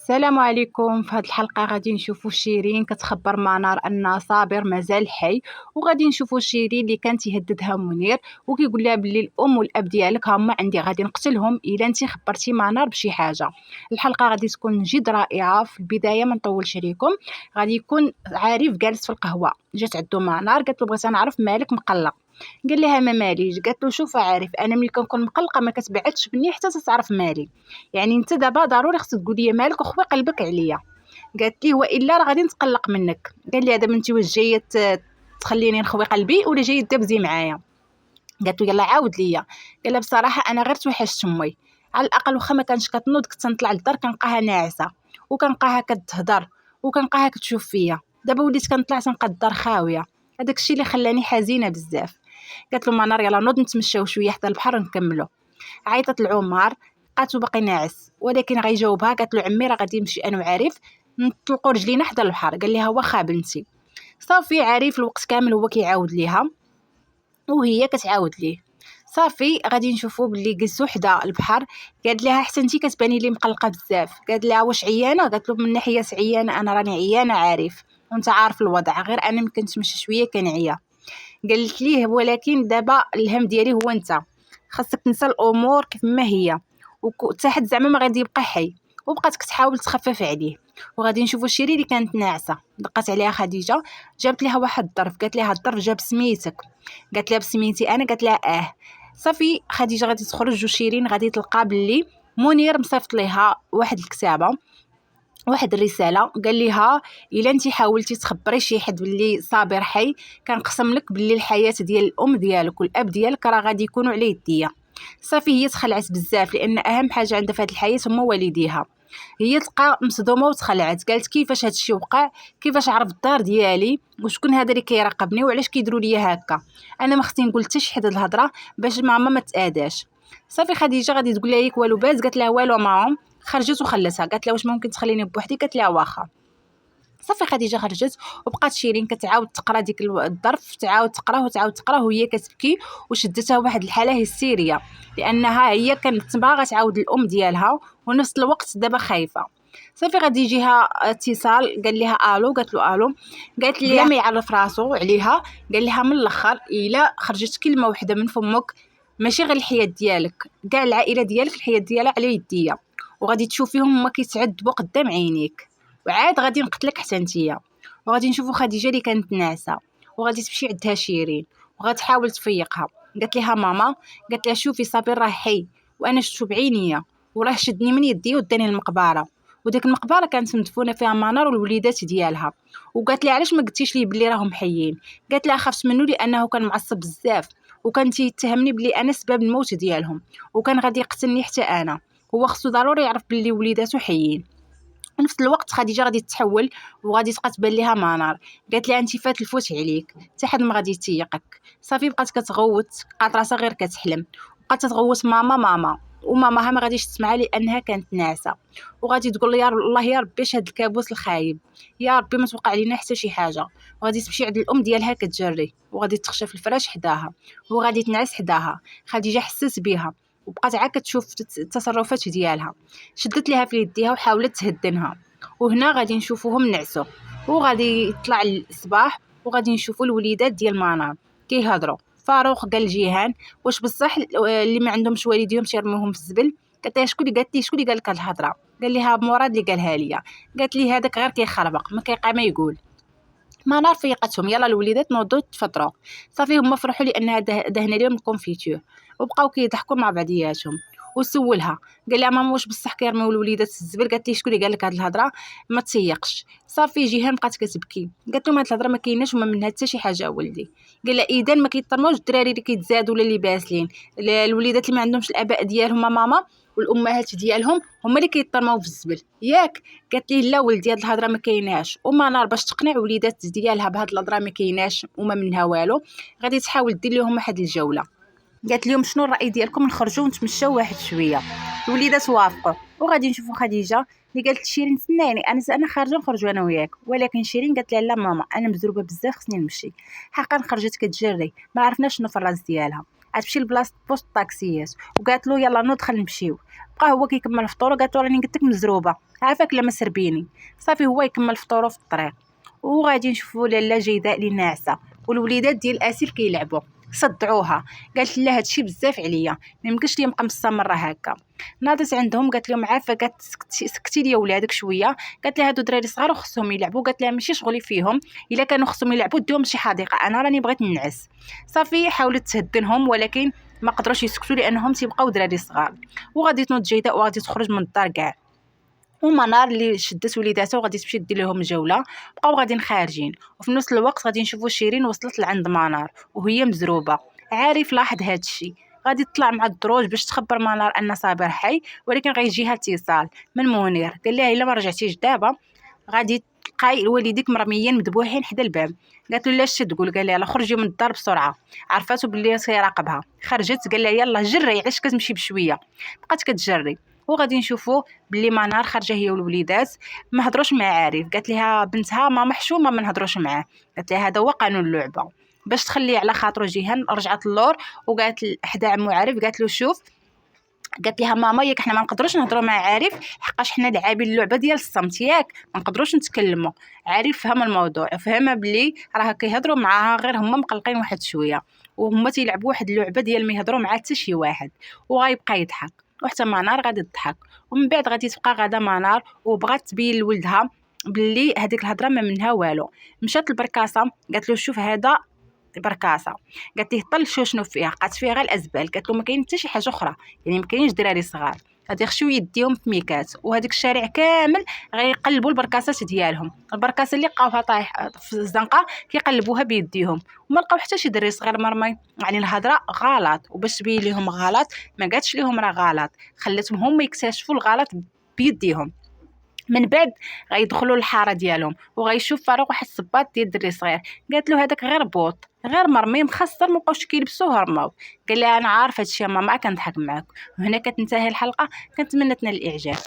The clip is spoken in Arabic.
السلام عليكم. في هذه الحلقة غادي نشوفوا شيرين كتخبر منار أن صابر مازال حي، وغادي نشوفوا شيرين اللي كان تيهددها منير وكيقول لها بلي الأم والأب ديالك هما عندي غادي نقتلهم إلا انت خبرتي منار بشي حاجة. الحلقة غادي تكون جد رائعة. في البداية ما نطولش عليكم، غادي يكون عارف جالس في القهوة، جات عندو منار قالت له بغيت نعرف مالك مقلق. قال لها ما ماليش. قالت له شوف عارف انا ملي كنكون مقلقه ما كتبعدش مني حتى تعرف مالي، يعني انت دابا ضروري خصك تقول لي مالك وخوي قلبك عليا. قالت لي والا راه غادي نتقلق منك. قال لي دابا انت واش جايه تخليني نخوي قلبي ولا جايه تدبزي معايا؟ قالت له يلا عاود ليا. قال لها بصراحه انا غير توحشت امي، على الاقل واخا ما كانش كتنوض كنت نطلع للدار كنلقاها ناعسه وكنلقاها كتهضر وكنلقاها كتشوف فيا. دابا وليت كنطلع تنلقى الدار خاويه، هذاك الشيء اللي خلاني حزينه بزاف. قالت له منار يلا نوض نتمشاو شويه حتى البحر نكملوا. عيطت لعمر، لقاتو باقي ناعس ولكن غيجاوبها. قالت له عمي راه غادي نمشي انا وعارف نطلقوا رجلينا حدا البحر. قال لها واخا بنتي. صافي عارف الوقت كامل هو كيعاود ليها وهي كتعاود ليه. صافي غادي نشوفوا باللي جلسوا حدا البحر. قالت لها حتى انتي كتباني لي مقلقه بزاف. قالت لها واش عيانه؟ قالت له من ناحيه عيانه انا راني عيانه عارف، وانت عارف الوضع، غير انا ملي كنتمشى شويه كنعيا. قالت ليه ولكن دابا الهم ديالي هو انت، خاصك تنسى الامور كيف ما هي، وحتى حد زعما ما غادي يبقى حي، وبقات كتحاول تخفف عليه. وغادي نشوفوا شيرين اللي كانت ناعسه، دقات عليها خديجه جابت لها واحد الظرف. قالت لها الظرف جاب سميتك. قالت لها بسميتي انا؟ قالت لها صافي خديجه غادي تخرج وشيرين غادي تلقى باللي منير مصيفط ليها واحد الكتابه، واحد الرساله. قال لها الا انت حاولتي تخبري شي حد باللي صابر حي كنقسم لك باللي الحياه ديال الام ديالك والاب ديالك راه غادي يكونوا على يديا. صافي هي تخلعت بزاف لان اهم حاجه عندها في هذه الحياه هما والديها. هي تلقى مصدومه وتخلعت، قالت كيفاش هادشي وقع؟ كيفاش عرف الدار ديالي؟ وشكون هذا اللي كيراقبني وعلاش كيديروا لي هكا؟ انا ما خصني نقول حتى شي حد الهضره باش ماما ما تاداش. صافي خديجه غادي تقول لها ياك والو باز؟ قالت لها والو ماما. خرجت وخلتها. قالت لها واش ممكن تخليني بوحدي؟ قالت لها واخا. صافي خديجه خرجت وبقات شيرين كتعاود تقرا ديك الظرف، تعاود تقراه وتعاود تقراه وهي كتبكي، وشدتها واحد الحاله هستيريه لانها هي كانت باغا تعاود الام ديالها ونفس الوقت دابا خايفه. صافي غادي يجيها اتصال، قال لها الو. قالت له الو. قالت لي بلا ما يعرف راسو عليها، قال لها من الاخر الا خرجت كلمه واحده من فمك ماشي غير الحياه ديالك، كاع العائله ديالك الحياه ديالها على يديا، وغادي تشوفيهم هما كيتعذبوا قدام عينيك، وعاد غادي نقتلك حتى نتيا. وغادي نشوفوا خديجه اللي كانت ناعسه وغادي تمشي عندها شيرين وغتحاول تفيقها. قالت لها ماما، قالت لها شوفي صابر راه حي وانا شفتو بعينيا وراه شدني من يدي وداني للمقبره، وديك المقبره كانت مدفونه فيها منار والوليدات ديالها. وقالت لي علاش ما قلتيش لي بلي راهم حيين؟ قالت لها خفت منه لانه كان معصب بزاف وكان تيتهمني بلي انا سبب الموت ديالهم وكان غادي يقتلني حتى انا، هو خصو ضروري يعرف بلي وليداتو حيين. في نفس الوقت خديجه غادي تتحول وغادي تبقى تبان ليها منار. قالت لها انت فات الفوت عليك حتى حد ما غادي يتيقك. صافي بقات كتغوت، بقات راسها غير كتحلم، بقات تغوت ماما ماما، وماماها ما غاديش تسمع لانها كانت ناعسه. وغادي تقول يا الله يا ربي شاد الكابوس الخايب، يا ربي ما توقع علينا حتى شي حاجه. وغادي تمشي عند الام ديالها كتجري وغادي تخشى في الفراش حداها وغادي تنعس حداها. خديجه حست بها وبقات عا كتشوف التصرفات ديالها، شدت لها في يديها وحاولت تهدنها. وهنا غادي نشوفوهم نعسوا وغادي يطلع الصباح وغادي نشوفوا الوليدات ديال منار كيهضروا. فاروق قال جيهان واش بصح اللي ما عندهمش والديهم تيرموهم في الزبل؟ قالت لها شكون اللي قالت لي شكون اللي قال لك هاد الهضره؟ قال لها مراد اللي قالها ليا. قالت لي هذاك غير كيخربق ما كيبقى ما يقول. منار فيقتهم يلا الوليدات نوضوا تفطروا. صافي هما فرحوا لانها دهنا لهم الكونفيتور وبقاو كيضحكوا مع بعضياتهم. وسولها قال لها ماما واش بصح كيرميو الوليدات في الزبل؟ قالت لي شكون اللي قال لك هاد الهضره؟ ما تسيقش. صافي جيهان بقات كتبكي، قالت لهم هاد الهضره ما كايناش وما منها حتى شي حاجه ولدي. قال لها اذا ما كيطرموش الدراري اللي كيتزادوا ولا اللي باسلين، الوليدات اللي ما عندهمش الاباء ديالهم ماما والامهات ديالهم هما اللي كيطرموا في الزبل ياك؟ قالت لي لا ولدي هاد الهضره ما كايناش. ومنار باش تقنع وليدات ديالها بهاد الهضره ما كايناش وما منها والو غادي تحاول دير لهم واحد الجوله. قالت لهم شنو الراي ديالكم نخرجوا ونتمشاو واحد شويه؟ الوليدات وافقوا وغادي نشوفوا خديجه اللي قالت شيرين سناني انا خارجه نخرجوا انا وياك. ولكن شيرين قالت لها لا ماما انا مزروبه بزاف خصني نمشي. حقا خرجت كتجري ما عرفناش شنو في الراس ديالها. غتمشي لبلاصه بوست طاكسيات وقالت له يلا ندخل نمشيو. بقى هو كيكمل فطورو، قالت له راني قلت لك مزروبه عافاك لا ما سربيني. صافي هو يكمل فطورو في الطريق، وغادي نشوفوا لاله جيداء اللي ناعسه والوليدات ديال الاسيل كيلعبوا. صدعوها، قالت لا هادشي بزاف عليا، ما يمكنش لي نبقى مستمره هكا. ناضت عندهم قالت لهم عافا، قالت سكتي لي ولادك شويه. قالت لها هادو دراري صغار وخصهم يلعبوا. قالت لها ماشي شغلي فيهم، الا كانوا خصهم يلعبوا ديهم لشي حديقه، انا راني بغيت ننعس. صافي حاولت تهدنهم ولكن ما قدروش يسكتوا لانهم تيبقاو دراري صغار. وغادي تنوض جيداء وغادي تخرج من الدار كاع، ومنار اللي شدت وليداتها وغادي تمشي دير لهم جوله. بقاو غاديين خارجين، وفي نفس الوقت غادي نشوفوا شيرين وصلت لعند منار وهي مزروبه. عارف لاحظ هذا الشيء، غادي تطلع مع الدروج باش تخبر منار ان صابر حي، ولكن غيجيها اتصال من منير قال لها الا ما رجعتيش دابا غادي تلقاي والديك مرميين مذبوحين حدا الباب. قالت له لاش تقول؟ قال لها خرجي من الدار بسرعه. عرفاتو باللي سيراقبها، خرجت قال لها يلا جري، علاش كتمشي بشويه؟ بقات كتجري. وغادي نشوفوا بلي منار خارجه هي والوليدات ما هضروش مع عارف. قالت لها بنتها ماما حشومه ما نهضروش معاه. قالت لها هذا هو قانون اللعبه. باش تخليه على خاطرو جيهان رجعت اللور وقالت حدا عمو عارف، قالت له شوف، قالت لها ماما ياك حنا ما نقدروش نهضروا مع عارف حقاش حنا لاعبين اللعبه ديال الصمت، ياك ما نقدروش نتكلموا. عارف فهم الموضوع، فهمها بلي راه كيهضروا معاها غير هما مقلقين واحد شويه، وهما تيلعبوا واحد اللعبه ديال ما يهضروا مع حتى شي واحد. وغيبقى يضحك وحتى منار غادي تضحك. ومن بعد غادي تبقى غادا منار وبغات تبين لولدها بلي هذيك الهضره ما منها والو. مشات لبركاسه قالت له شوف هذا بركاسه. قالت ليه طل شنو فيها؟ لقات فيها غير الازبال. قالت له ما كاين حتى شي حاجه اخرى، يعني ما كاينش دراري صغار غادي يخشيو يديهم في ميكات، وهذاك الشارع كامل غيقلبوا البركاسات ديالهم. البركاسه اللي لقاوها طايح في الزنقه كيقلبوها بيديهم وما لقاو حتى شي دري صغير مرمي. يعني الهضره غلط، وباش تبين لهم غلط ما قالتش لهم راه غلط، خلاتهم هما يكتشفوا الغلط بيديهم. من بعد غيدخلوا للحاره ديالهم وغيشوف فاروق واحد الصباط ديال الدري صغير. قالت له هذاك غير بوط غير مرمي مخسر مابقاوش كيلبسوه رماو. قال لها انا عارف هادشي يا ماما كنضحك معاك. وهنا كتنتهي الحلقه، كنتمنى تنال الاعجاب.